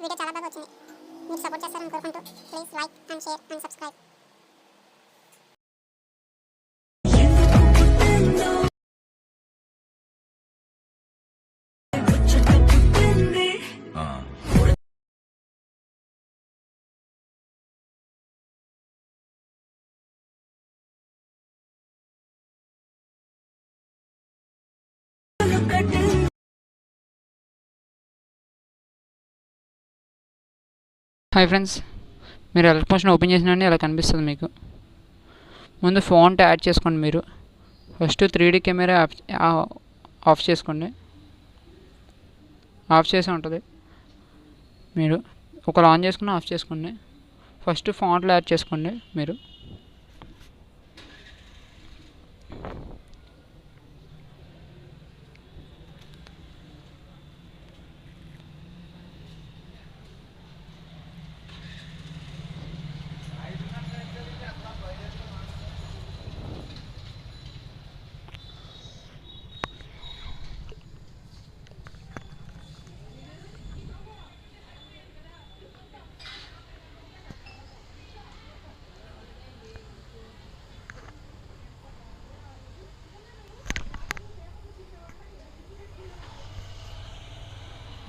Video చాలా బాగా వచ్చింది. మీరు సపోర్ట్ చేస్తారని కోరుకుంటూ please like and share and subscribe. Hi friends, మీరు ఎలక్ట్రిక్ ఓపెన్ చేసినండి ఇలా కనిపిస్తుంది. మీకు ముందు ఫాంట్ యాడ్ చేసుకోండి. మీరు ఫస్ట్ 3D కెమెరా ఆఫ్ చేసుకోండి. ఆఫ్ చేసి ఉంటుంది. మీరు ఒకరు ఆన్ చేసుకుని ఆఫ్ చేసుకోండి. ఫస్ట్ ఫాంట్లో యాడ్ చేసుకోండి. మీరు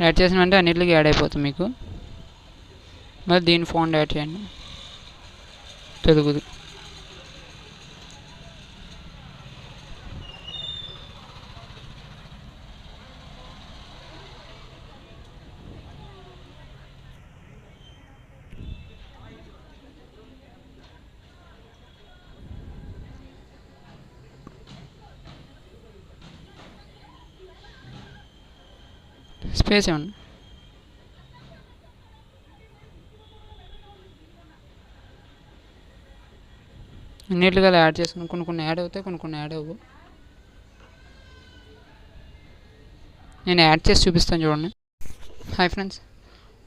యాడ్ చేసిన వెంటనే అన్నిటికి యాడ్ అయిపోతుంది మీకు. మరి దీని ఫాంట్ యాడ్ చేయండి తెలుగుది. స్పేస్ ఇవ్వండి. అన్నిటిగా యాడ్ చేసుకుని కొన్ని యాడ్ అవుతాయి, కొన్ని యాడ్ అవ్వవు. నేను యాడ్ చేసి చూపిస్తాను చూడండి. హాయ్ ఫ్రెండ్స్,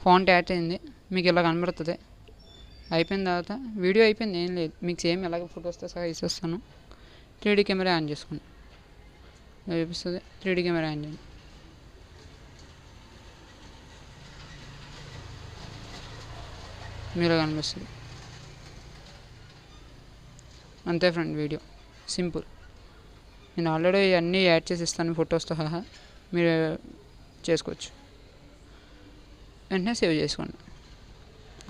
ఫాంట్ యాడ్ అయింది. మీకు ఇలా కనబడుతుంది. అయిపోయిన తర్వాత వీడియో అయిపోయింది, ఏం లేదు. మీకు సేమ్ ఎలాగ ఫొటోస్తో సహా ఇస్తాను. 3D కెమెరా ఆన్ చేసుకోండి. చూపిస్తుంది. 3D కెమెరా ఆన్ చేయండి. మీరు కనిపిస్తుంది. అంతే ఫ్రెండ్, వీడియో సింపుల్. నేను ఆల్రెడీ అన్నీ యాడ్ చేసి ఇస్తాను ఫొటోస్తో సహా. మీరు చేసుకోవచ్చు. వెంటనే సేవ్ చేసుకోండి.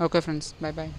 Okay friends, bye bye.